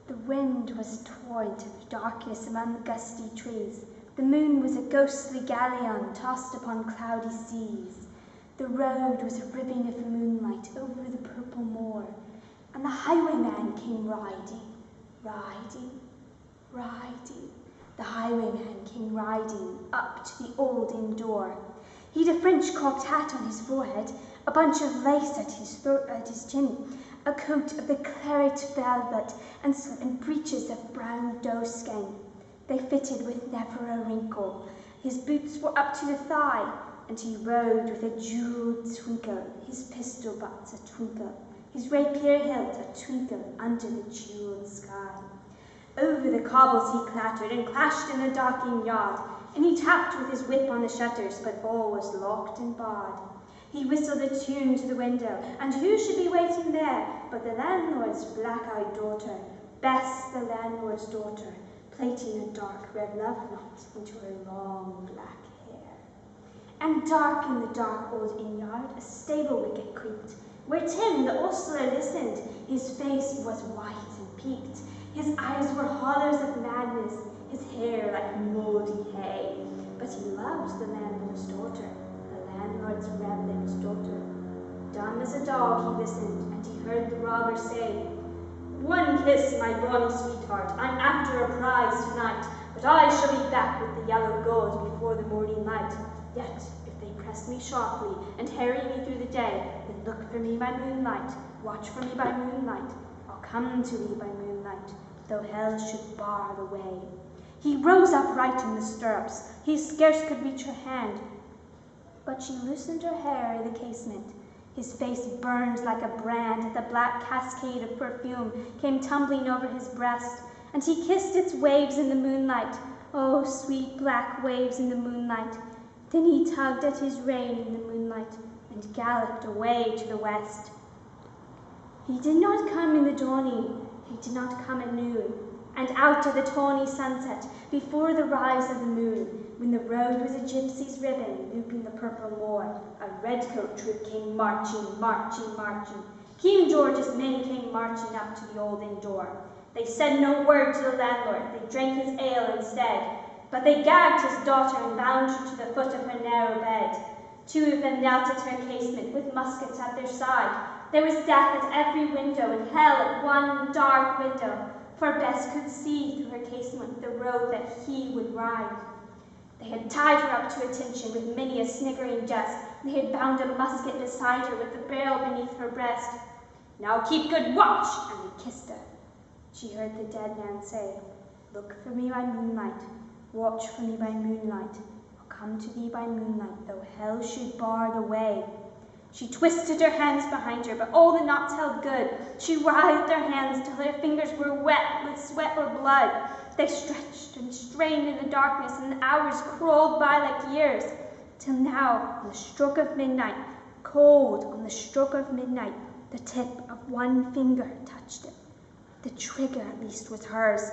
The wind was a torrent of darkness among the gusty trees. The moon was a ghostly galleon tossed upon cloudy seas. The road was a ribbon of moonlight over the purple moor, and the highwayman came riding, riding, riding. The highwayman came riding up to the old inn door. He'd a French cocked hat on his forehead, a bunch of lace at his chin, a coat of the claret velvet, and breeches of brown doeskin. They fitted with never a wrinkle. His boots were up to the thigh, and he rode with a jewelled twinkle, his pistol butts a twinkle, his rapier hilt a twinkle under the jewelled sky. Over the cobbles he clattered and clashed in the darkened yard, and he tapped with his whip on the shutters, but all was locked and barred. He whistled a tune to the window, and who should be waiting there but the landlord's black-eyed daughter, Bess, the landlord's daughter, plaiting a dark red love knot into her long black hair. And dark in the dark old inn-yard a stable wicket creaked, where Tim the ostler listened. His face was white and peaked, his eyes were hollows of madness, his hair like mouldy hay. But he loved the landlord's daughter, the landlord's red-lipped daughter. Dumb as a dog he listened, and he heard the robber say, "One kiss, my bonny sweetheart, I'm after a prize tonight, but I shall be back with the yellow gold before the morning light. Yet, if they press me sharply and harry me through the day, then look for me by moonlight, watch for me by moonlight. I'll come to thee by moonlight, though hell should bar the way." He rose upright in the stirrups. He scarce could reach her hand, but she loosened her hair in the casement. His face burned like a brand, and the black cascade of perfume came tumbling over his breast, and he kissed its waves in the moonlight. Oh, sweet black waves in the moonlight. Then he tugged at his rein in the moonlight and galloped away to the west. He did not come in the dawning, he did not come at noon, and out of the tawny sunset, before the rise of the moon, when the road was a gypsy's ribbon looping the purple moor, a redcoat troop came marching, marching, marching. King George's men came marching up to the old inn door. They said no word to the landlord, they drank his ale instead, but they gagged his daughter and bound her to the foot of her narrow bed. Two of them knelt at her casement with muskets at their side. There was death at every window and hell at one dark window, for Bess could see through her casement the road that he would ride. They had tied her up to attention with many a sniggering jest. They had bound a musket beside her with the barrel beneath her breast. "Now keep good watch," and they kissed her. She heard the dead man say, "Look for me by moonlight, watch for me by moonlight. I'll come to thee by moonlight, though hell should bar the way." She twisted her hands behind her, but all the knots held good. She writhed her hands till her fingers were wet with sweat or blood. They stretched and strained in the darkness, and the hours crawled by like years, till now, on the stroke of midnight, cold on the stroke of midnight, the tip of one finger touched it. The trigger, at least, was hers.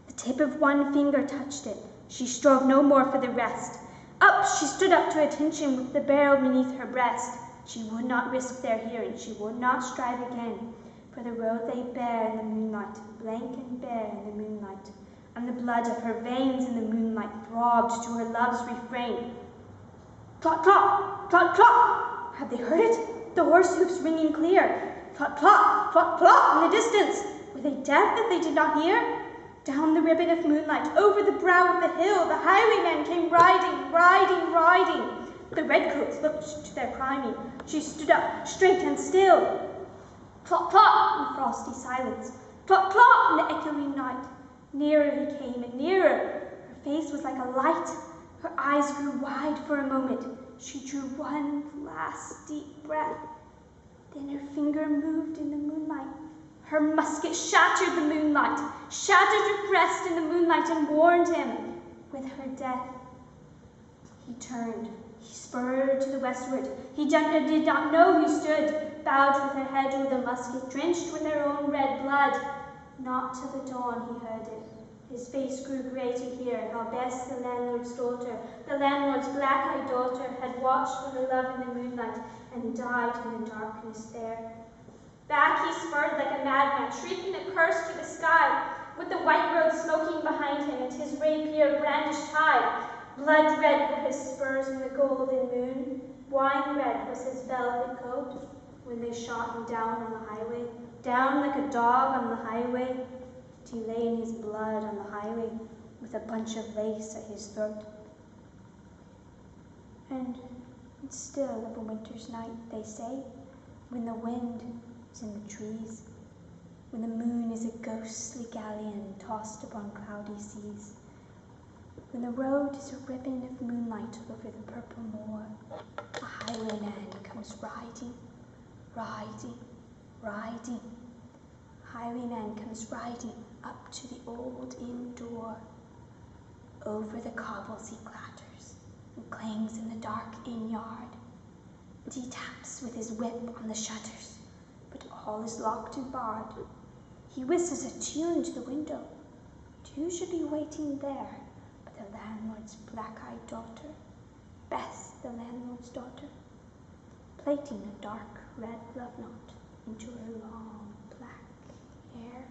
The tip of one finger touched it. She strove no more for the rest. Up, she stood up to attention with the barrel beneath her breast. She would not risk their hearing, she would not strive again, for the road lay bare in the moonlight, blank and bare in the moonlight, and the blood of her veins in the moonlight throbbed to her love's refrain. Trot, trot, trot, trot! Had they heard it? The horse hoofs ringing clear. Trot, trot, trot, trot in the distance. Were they deaf that they did not hear? Down the ribbon of moonlight, over the brow of the hill, the highwayman came riding, riding, riding. The redcoats looked to their priming. She stood up, straight and still. Trot, trot, in the frosty silence. Trot, trot, in the echoing night. Nearer he came, and nearer. Her face was like a light. Her eyes grew wide for a moment. She drew one last deep breath. Then her finger moved in the moonlight. Her musket shattered the moonlight, shattered her breast in the moonlight, and warned him with her death. He turned. He spurred to the westward. He did not know who stood, bowed with her head over the musket, drenched with her own red blood. Not till the dawn he heard it. His face grew grey to hear how Bess, the landlord's daughter, the landlord's black-eyed daughter, had watched for her love in the moonlight and died in the darkness there. Back he spurred like a madman, highwayman, shrieking a curse to the sky, with the white road smoking behind him and his rapier brandished high. Blood red were his spurs in the golden moon, wine red was his velvet coat, when they shot him down on the highway, down like a dog on the highway, till he lay in his blood on the highway, with a bunch of lace at his throat. And it's still of a winter's night, they say, when the wind is in the trees, when the moon is a ghostly galleon tossed upon cloudy seas, when the road is a ribbon of moonlight over the purple moor, a highwayman comes riding, riding, riding. A highwayman comes riding up to the old inn door. Over the cobbles he clatters and clangs in the dark inn yard, and he taps with his whip on the shutters, but all is locked and barred. He whistles a tune to the window. Two should be waiting there, but the landlord's black-eyed daughter, Bess, the landlord's daughter, plaiting a dark red love knot into her long black hair.